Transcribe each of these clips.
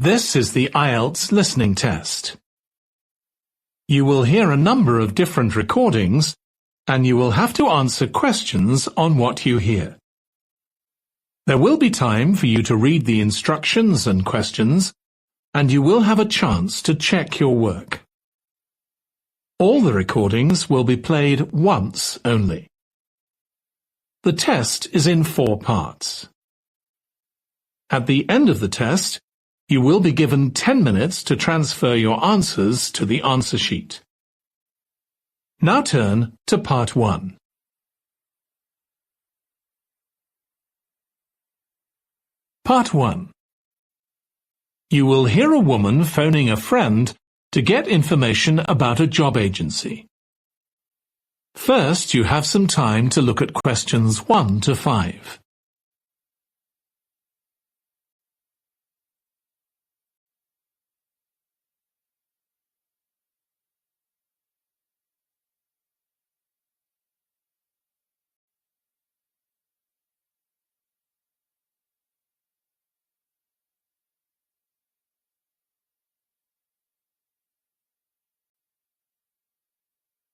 This is the IELTS listening test. You will hear a number of different recordings, and you will have to answer questions on what you hear. There will be time for you to read the instructions and questions, and you will have a chance to check your work. All the recordings will be played once only. The test is in 4 parts. At the end of the test, you will be given 10 minutes to transfer your answers to the answer sheet. Now turn to Part 1. Part 1. You will hear a woman phoning a friend to get information about a job agency. First, you have some time to look at questions 1 to 5.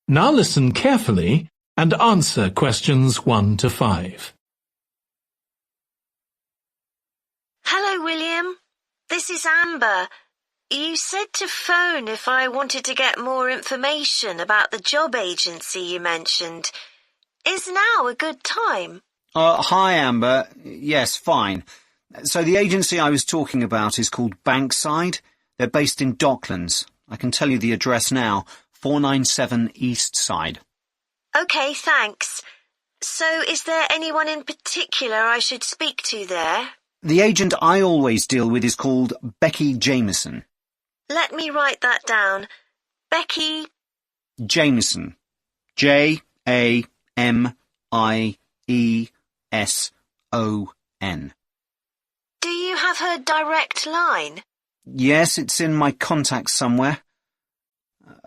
Now listen carefully and answer questions 1 to 5. Hello, William. This is Amber. You said to phone if I wanted to get more information about the job agency you mentioned. Is now a good time? Hi, Amber. Yes, fine. So the agency I was talking about is called Bankside. They're based in Docklands. I can tell you the address now. 497 East Side. OK, thanks. So is there anyone in particular I should speak to there? The agent I always deal with is called Becky Jameson. Let me write that down. Becky Jameson. Jameson. Do you have her direct line? Yes, it's in my contacts somewhere.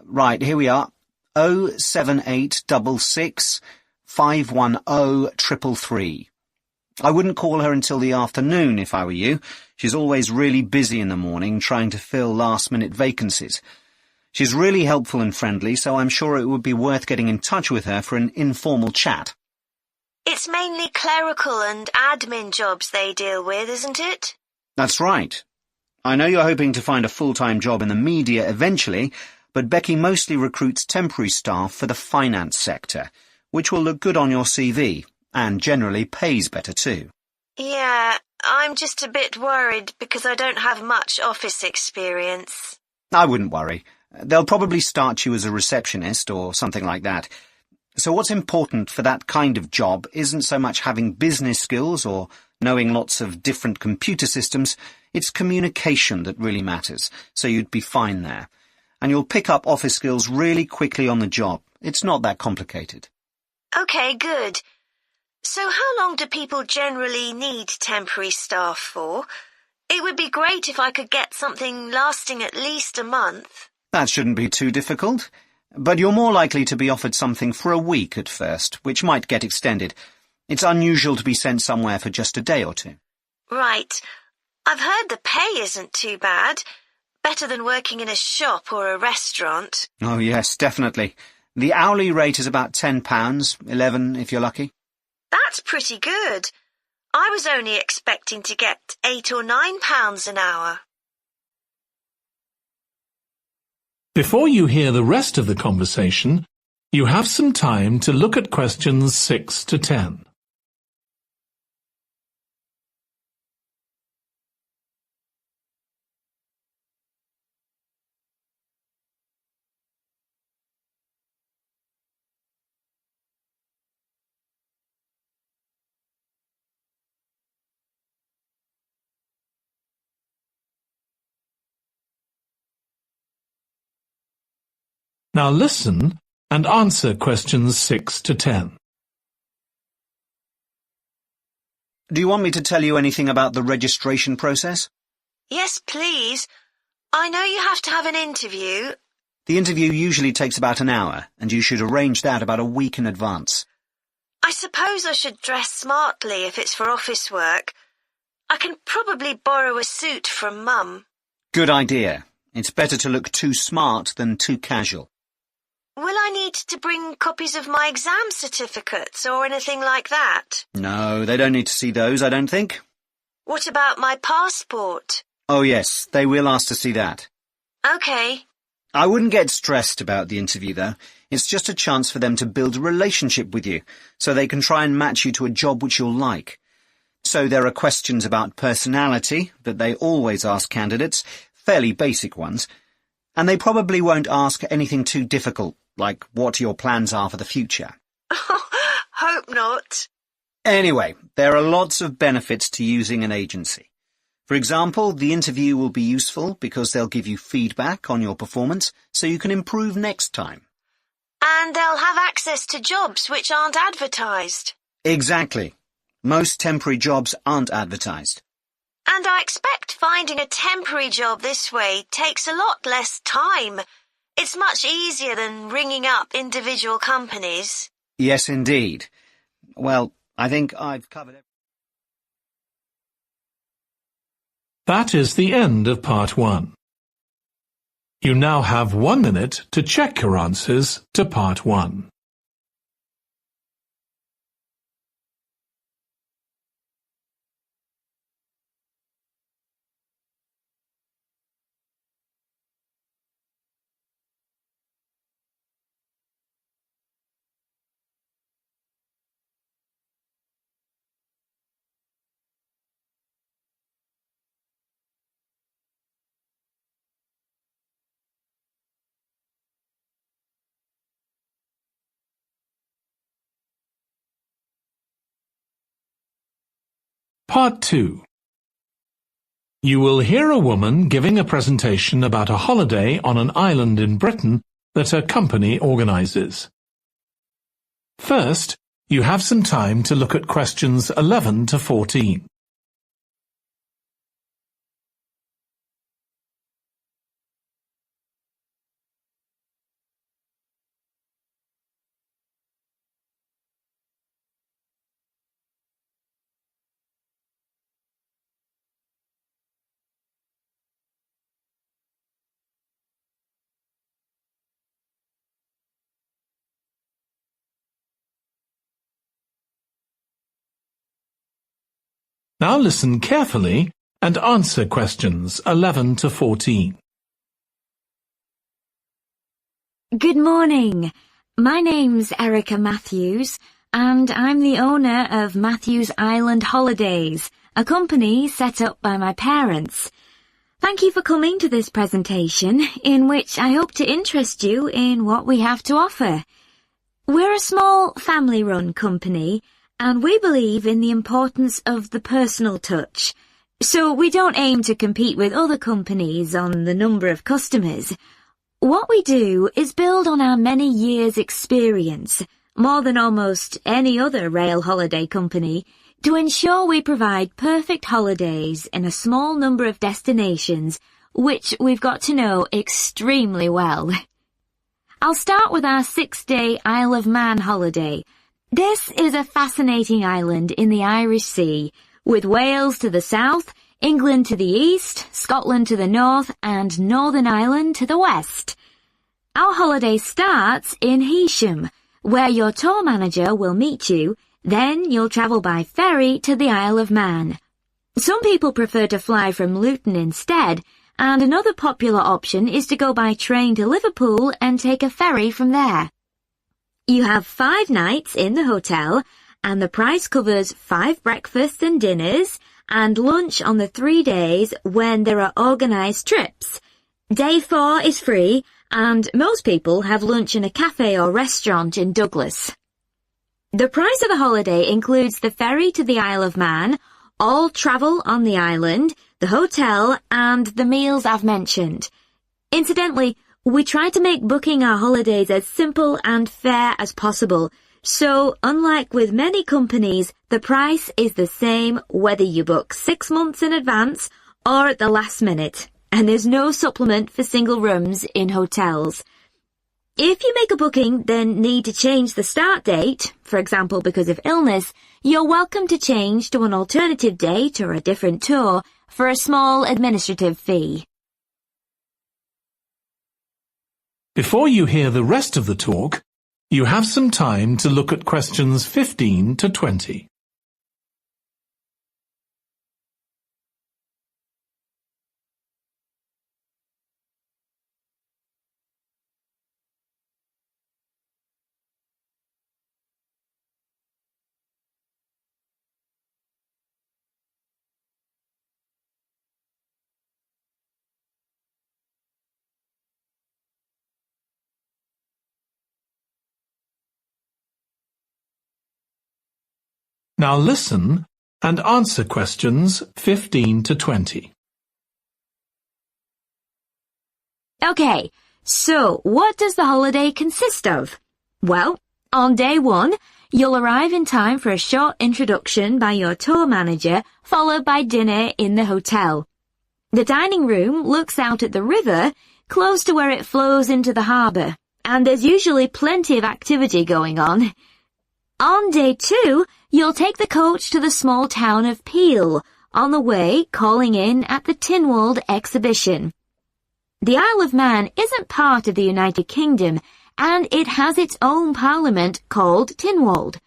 Right, here we are. 07866 510 333. I wouldn't call her until the afternoon if I were you. She's always really busy in the morning trying to fill last-minute vacancies. She's really helpful and friendly, so I'm sure it would be worth getting in touch with her for an informal chat. It's mainly clerical and admin jobs they deal with, isn't it? That's right. I know you're hoping to find a full-time job in the media eventually, but Becky mostly recruits temporary staff for the finance sector, which will look good on your CV, and generally pays better too. Yeah, I'm just a bit worried because I don't have much office experience. I wouldn't worry. They'll probably start you as a receptionist or something like that. So what's important for that kind of job isn't so much having business skills or knowing lots of different computer systems, it's communication that really matters, so you'd be fine there. And you'll pick up office skills really quickly on the job. It's not that complicated. OK, good. So how long do people generally need temporary staff for? It would be great if I could get something lasting at least a month. That shouldn't be too difficult. But you're more likely to be offered something for a week at first, which might get extended. It's unusual to be sent somewhere for just a day or two. Right. I've heard the pay isn't too bad. Better than working in a shop or a restaurant. Oh, yes, definitely. The hourly rate is about £10, $11 if you're lucky. That's pretty good. I was only expecting to get £8 or £9 an hour. Before you hear the rest of the conversation, you have some time to look at questions 6 to 10. Now listen and answer questions 6 to 10. Do you want me to tell you anything about the registration process? Yes, please. I know you have to have an interview. The interview usually takes about an hour, and you should arrange that about a week in advance. I suppose I should dress smartly if it's for office work. I can probably borrow a suit from Mum. Good idea. It's better to look too smart than too casual. Will I need to bring copies of my exam certificates or anything like that? No, they don't need to see those, I don't think. What about my passport? Oh yes, they will ask to see that. Okay. I wouldn't get stressed about the interview, though. It's just a chance for them to build a relationship with you, so they can try and match you to a job which you'll like. So there are questions about personality that they always ask candidates, fairly basic ones, and they probably won't ask anything too difficult, like what your plans are for the future. Hope not. Anyway, there are lots of benefits to using an agency. For example, the interview will be useful because they'll give you feedback on your performance so you can improve next time. And they'll have access to jobs which aren't advertised. Exactly. Most temporary jobs aren't advertised. And I expect finding a temporary job this way takes a lot less time. It's much easier than ringing up individual companies. Yes, indeed. Well, I think I've covered everything. That is the end of part 1. You now have 1 minute to check your answers to part 1. Part 2. You will hear a woman giving a presentation about a holiday on an island in Britain that her company organises. First, you have some time to look at questions 11 to 14. Now listen carefully and answer questions 11 to 14. Good morning. My name's Erica Matthews, and I'm the owner of Matthews Island Holidays, a company set up by my parents. Thank you for coming to this presentation, in which I hope to interest you in what we have to offer. We're a small family-run company, and we believe in the importance of the personal touch. So we don't aim to compete with other companies on the number of customers. What we do is build on our many years' experience, more than almost any other rail holiday company, to ensure we provide perfect holidays in a small number of destinations, which we've got to know extremely well. I'll start with our 6-day Isle of Man holiday. This is a fascinating island in the Irish Sea, with Wales to the south, England to the east, Scotland to the north, and Northern Ireland to the west. Our holiday starts in Heysham, where your tour manager will meet you. Then you'll travel by ferry to the Isle of Man. Some people prefer to fly from Luton instead, and another popular option is to go by train to Liverpool and take a ferry from there. You have 5 nights in the hotel, and the price covers 5 breakfasts and dinners, and lunch on the 3 days when there are organised trips. Day 4 is free, and most people have lunch in a cafe or restaurant in Douglas. The price of the holiday includes the ferry to the Isle of Man, all travel on the island, the hotel, and the meals I've mentioned. Incidentally, we try to make booking our holidays as simple and fair as possible, so unlike with many companies, the price is the same whether you book 6 months in advance or at the last minute, and there's no supplement for single rooms in hotels. If you make a booking, then need to change the start date, for example because of illness, you're welcome to change to an alternative date or a different tour for a small administrative fee. Before you hear the rest of the talk, you have some time to look at questions 15 to 20. Now listen and answer questions 15 to 20. Okay, so what does the holiday consist of? Well, on day 1, you'll arrive in time for a short introduction by your tour manager, followed by dinner in the hotel. The dining room looks out at the river, close to where it flows into the harbour, and there's usually plenty of activity going on. On day 2, you'll take the coach to the small town of Peel, on the way calling in at the Tynwald exhibition. The Isle of Man isn't part of the United Kingdom, and it has its own parliament called Tynwald.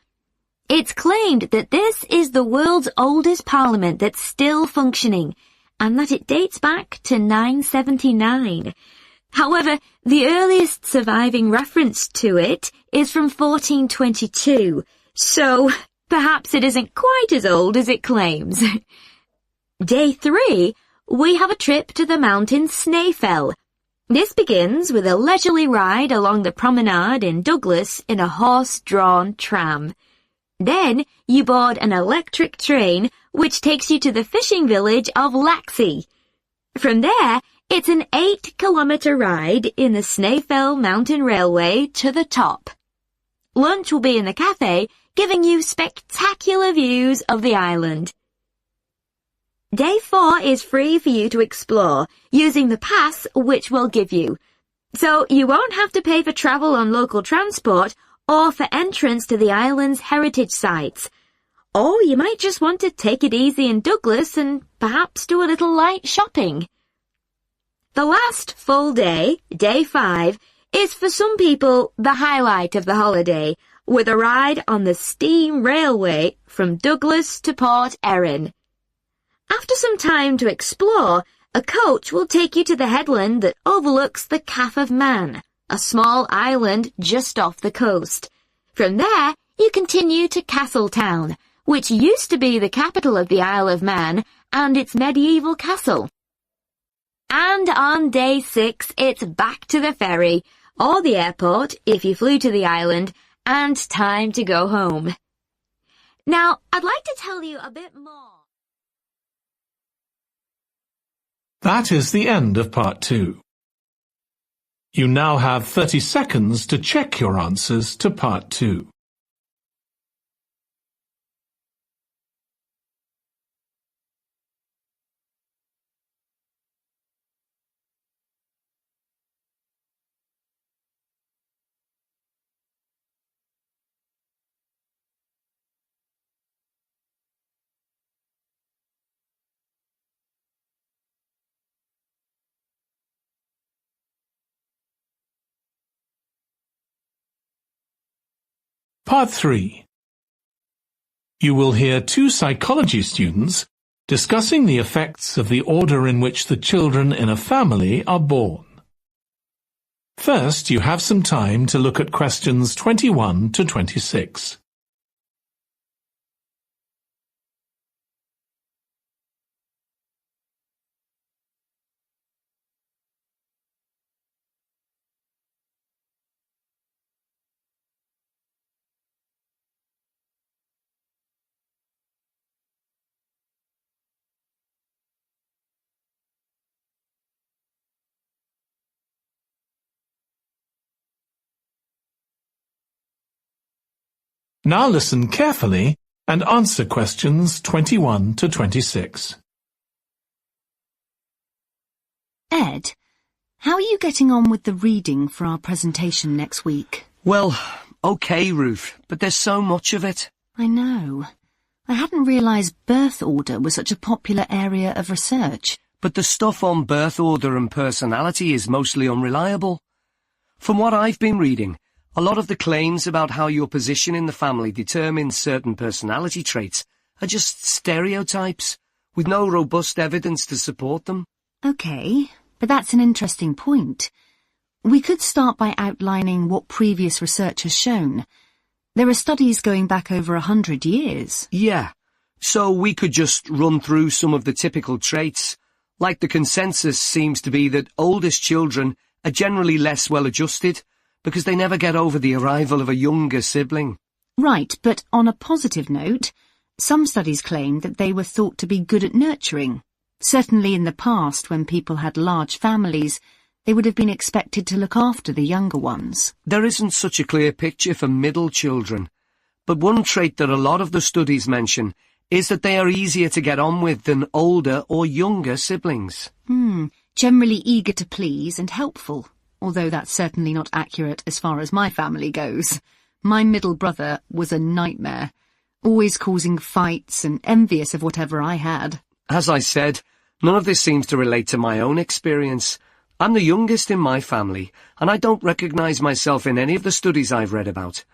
It's claimed that this is the world's oldest parliament that's still functioning, and that it dates back to 979. However, the earliest surviving reference to it is from 1422, so perhaps it isn't quite as old as it claims. Day 3, we have a trip to the mountain Snaefell. This begins with a leisurely ride along the promenade in Douglas in a horse-drawn tram. Then you board an electric train which takes you to the fishing village of Laxey. From there, it's an 8-kilometre ride in the Snaefell Mountain Railway to the top. Lunch will be in the cafe, giving you spectacular views of the island. Day 4 is free for you to explore, using the pass which we'll give you. So you won't have to pay for travel on local transport or for entrance to the island's heritage sites. Or you might just want to take it easy in Douglas and perhaps do a little light shopping. The last full day, day 5, is for some people the highlight of the holiday, with a ride on the steam railway from Douglas to Port Erin. After some time to explore, a coach will take you to the headland that overlooks the Calf of Man, a small island just off the coast. From there, you continue to Castletown, which used to be the capital of the Isle of Man and its medieval castle. And on day 6, it's back to the ferry, or the airport if you flew to the island, and time to go home. Now, I'd like to tell you a bit more. That is the end of part 2. You now have 30 seconds to check your answers to part 2. Part 3. You will hear 2 psychology students discussing the effects of the order in which the children in a family are born. First, you have some time to look at questions 21 to 26. Now listen carefully and answer questions 21 to 26. Ed, how are you getting on with the reading for our presentation next week? Well, okay, Ruth, but there's so much of it. I know. I hadn't realised birth order was such a popular area of research. But the stuff on birth order and personality is mostly unreliable. From what I've been reading, a lot of the claims about how your position in the family determines certain personality traits are just stereotypes, with no robust evidence to support them. OK, but that's an interesting point. We could start by outlining what previous research has shown. There are studies going back over 100 years. Yeah, so we could just run through some of the typical traits. Like the consensus seems to be that oldest children are generally less well-adjusted because they never get over the arrival of a younger sibling. Right, but on a positive note, some studies claim that they were thought to be good at nurturing. Certainly in the past, when people had large families, they would have been expected to look after the younger ones. There isn't such a clear picture for middle children, but one trait that a lot of the studies mention is that they are easier to get on with than older or younger siblings. Generally eager to please and helpful, although that's certainly not accurate as far as my family goes. My middle brother was a nightmare, always causing fights and envious of whatever I had. As I said, none of this seems to relate to my own experience. I'm the youngest in my family, and I don't recognise myself in any of the studies I've read about.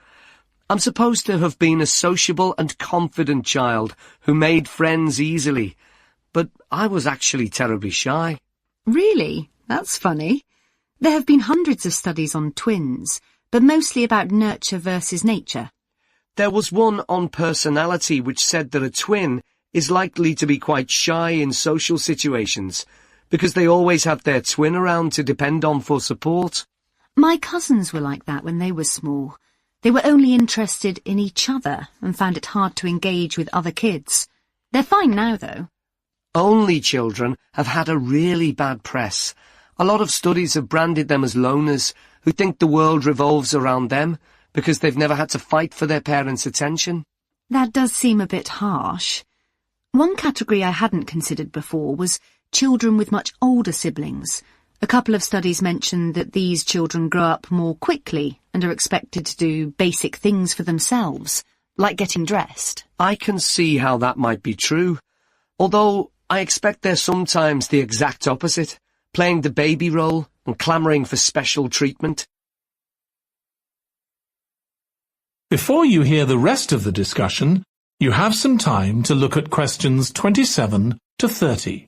I'm supposed to have been a sociable and confident child who made friends easily, but I was actually terribly shy. Really? That's funny. There have been hundreds of studies on twins, but mostly about nurture versus nature. There was one on personality which said that a twin is likely to be quite shy in social situations because they always have their twin around to depend on for support. My cousins were like that when they were small. They were only interested in each other and found it hard to engage with other kids. They're fine now, though. Only children have had a really bad press. A lot of studies have branded them as loners who think the world revolves around them because they've never had to fight for their parents' attention. That does seem a bit harsh. One category I hadn't considered before was children with much older siblings. A couple of studies mentioned that these children grow up more quickly and are expected to do basic things for themselves, like getting dressed. I can see how that might be true, although I expect they're sometimes the exact opposite, playing the baby role and clamouring for special treatment. Before you hear the rest of the discussion, you have some time to look at questions 27 to 30.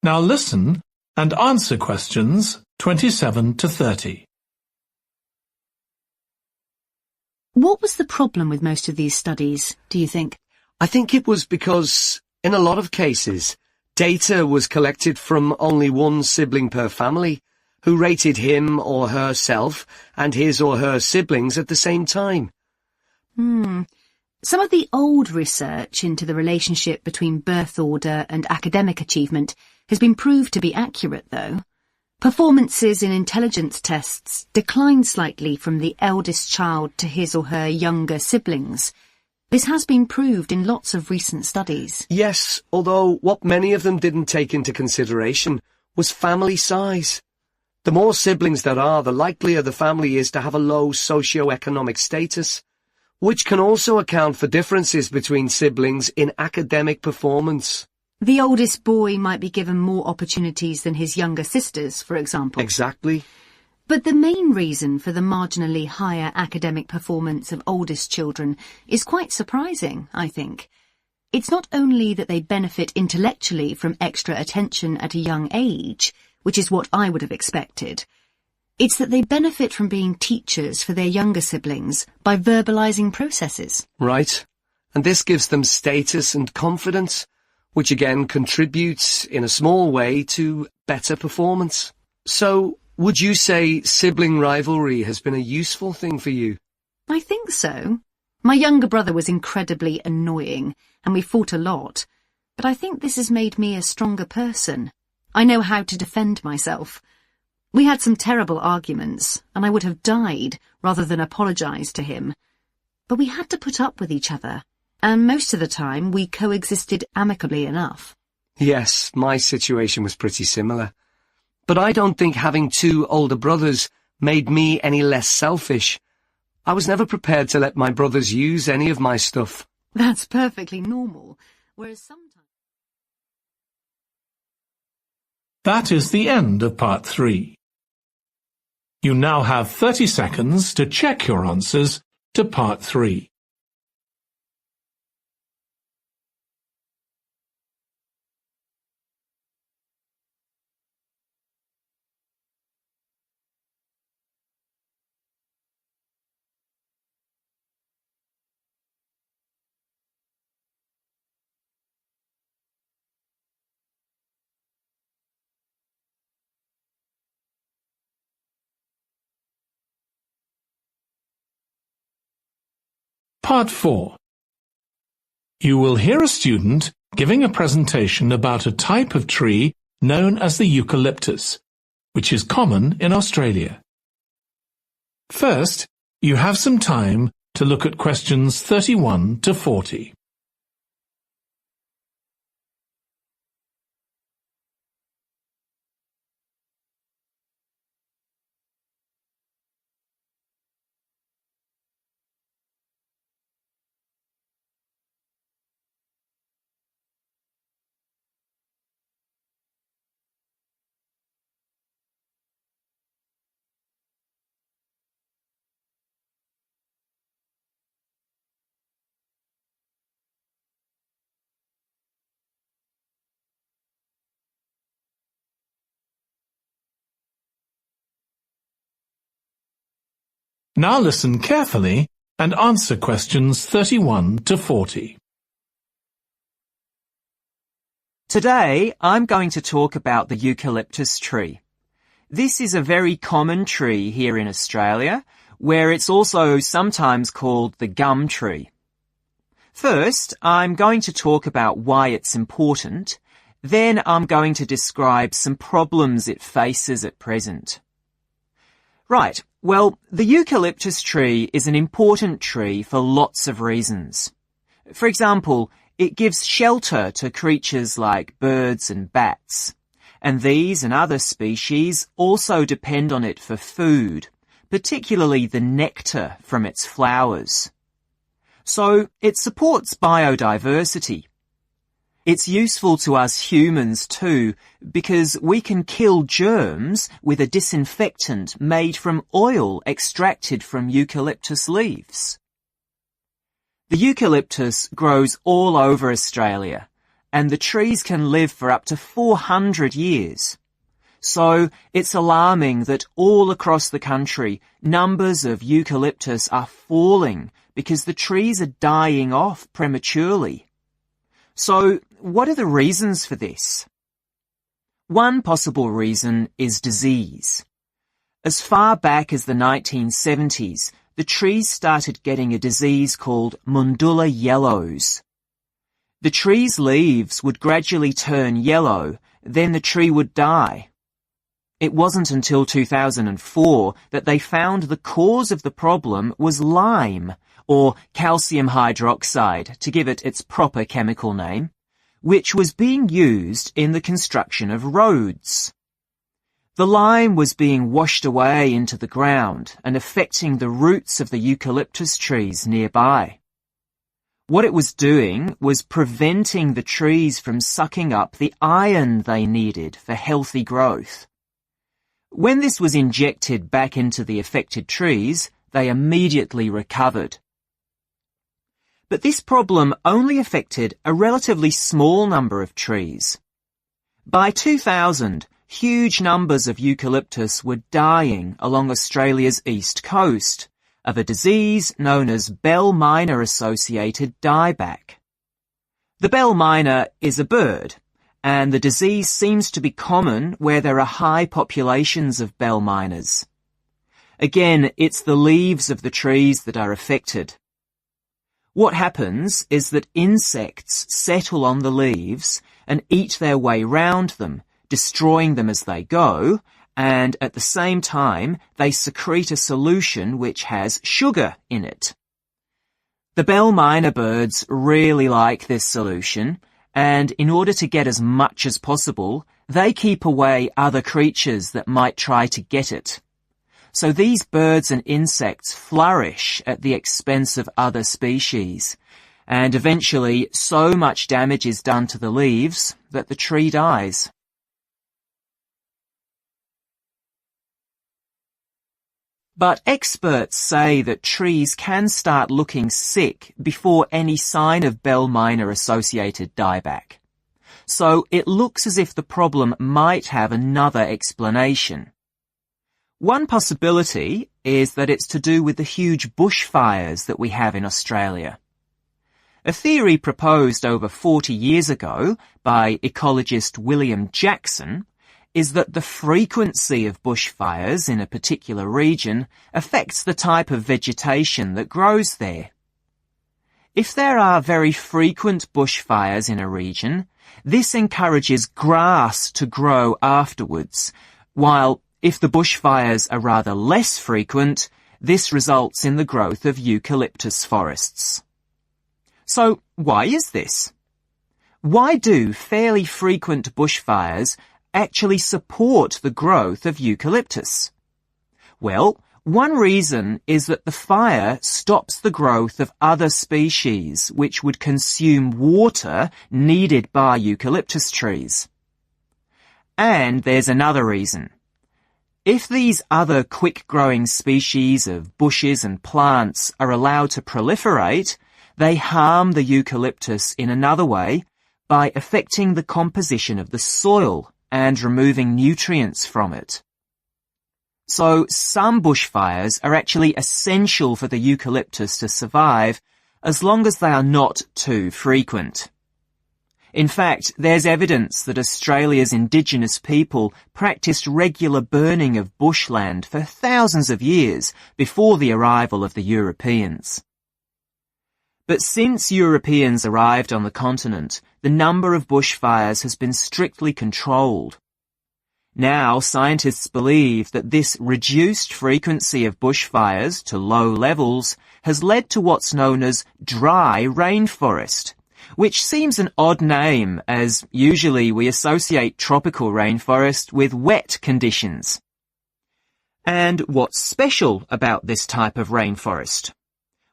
Now listen and answer questions 27 to 30. What was the problem with most of these studies, do you think? I think it was because, in a lot of cases, data was collected from only one sibling per family, who rated him or herself and his or her siblings at the same time. Some of the old research into the relationship between birth order and academic achievement has been proved to be accurate, though. Performances in intelligence tests declined slightly from the eldest child to his or her younger siblings. This has been proved in lots of recent studies. Yes, although what many of them didn't take into consideration was family size. The more siblings there are, the likelier the family is to have a low socio-economic status, which can also account for differences between siblings in academic performance. The oldest boy might be given more opportunities than his younger sisters, for example. Exactly. But the main reason for the marginally higher academic performance of oldest children is quite surprising, I think. It's not only that they benefit intellectually from extra attention at a young age, which is what I would have expected. It's that they benefit from being teachers for their younger siblings by verbalizing processes. Right. And this gives them status and confidence, which again contributes in a small way to better performance. So, would you say sibling rivalry has been a useful thing for you? I think so. My younger brother was incredibly annoying, and we fought a lot. But I think this has made me a stronger person. I know how to defend myself. We had some terrible arguments, and I would have died rather than apologise to him. But we had to put up with each other, and most of the time we coexisted amicably enough. Yes, my situation was pretty similar. But I don't think having two older brothers made me any less selfish. I was never prepared to let my brothers use any of my stuff. That's perfectly normal, whereas sometimes... That is the end of part 3. You now have 30 seconds to check your answers to part 3. Part 4. You will hear a student giving a presentation about a type of tree known as the eucalyptus, which is common in Australia. First, you have some time to look at questions 31 to 40. Now listen carefully and answer questions 31 to 40. Today, I'm going to talk about the eucalyptus tree. This is a very common tree here in Australia, where it's also sometimes called the gum tree. First, I'm going to talk about why it's important. Then I'm going to describe some problems it faces at present. Right, well, the eucalyptus tree is an important tree for lots of reasons. For example, it gives shelter to creatures like birds and bats, and these and other species also depend on it for food, particularly the nectar from its flowers. So it supports biodiversity. It's useful to us humans too, because we can kill germs with a disinfectant made from oil extracted from eucalyptus leaves. The eucalyptus grows all over Australia, and the trees can live for up to 400 years. So it's alarming that all across the country, numbers of eucalyptus are falling because the trees are dying off prematurely. So, what are the reasons for this? One possible reason is disease. As far back as the 1970s, the trees started getting a disease called Mundula yellows. The tree's leaves would gradually turn yellow, then the tree would die. It wasn't until 2004 that they found the cause of the problem was lime, or calcium hydroxide, to give it its proper chemical name, which was being used in the construction of roads. The lime was being washed away into the ground and affecting the roots of the eucalyptus trees nearby. What it was doing was preventing the trees from sucking up the iron they needed for healthy growth. When this was injected back into the affected trees, they immediately recovered. But this problem only affected a relatively small number of trees. By 2000, huge numbers of eucalyptus were dying along Australia's east coast of a disease known as bell miner-associated dieback. The bell miner is a bird, and the disease seems to be common where there are high populations of bell miners. Again, it's the leaves of the trees that are affected. What happens is that insects settle on the leaves and eat their way round them, destroying them as they go, and at the same time they secrete a solution which has sugar in it. The bell miner birds really like this solution, and in order to get as much as possible, they keep away other creatures that might try to get it. So these birds and insects flourish at the expense of other species, and eventually so much damage is done to the leaves that the tree dies. But experts say that trees can start looking sick before any sign of bell miner associated dieback. So it looks as if the problem might have another explanation. One possibility is that it's to do with the huge bushfires that we have in Australia. A theory proposed over 40 years ago by ecologist William Jackson is that the frequency of bushfires in a particular region affects the type of vegetation that grows there. If there are very frequent bushfires in a region, this encourages grass to grow afterwards, while if the bushfires are rather less frequent, this results in the growth of eucalyptus forests. So why is this? Why do fairly frequent bushfires actually support the growth of eucalyptus? Well, one reason is that the fire stops the growth of other species which would consume water needed by eucalyptus trees. And there's another reason. If these other quick-growing species of bushes and plants are allowed to proliferate, they harm the eucalyptus in another way by affecting the composition of the soil and removing nutrients from it. So some bushfires are actually essential for the eucalyptus to survive as long as they are not too frequent. In fact, there's evidence that Australia's Indigenous people practiced regular burning of bushland for thousands of years before the arrival of the Europeans. But since Europeans arrived on the continent, the number of bushfires has been strictly controlled. Now, scientists believe that this reduced frequency of bushfires to low levels has led to what's known as dry rainforest, which seems an odd name as usually we associate tropical rainforest with wet conditions. And what's special about this type of rainforest?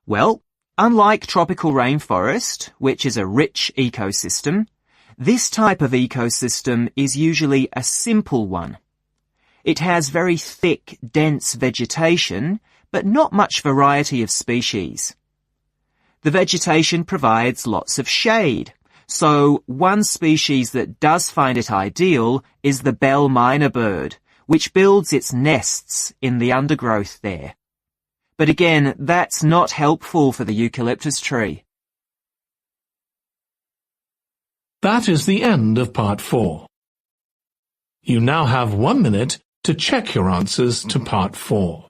Well, unlike tropical rainforest, which is a rich ecosystem, this type of ecosystem is usually a simple one. It has very thick, dense vegetation, but not much variety of species. The vegetation provides lots of shade, so one species that does find it ideal is the bell miner bird, which builds its nests in the undergrowth there. But again, that's not helpful for the eucalyptus tree. That is the end of part 4. You now have 1 minute to check your answers to part 4.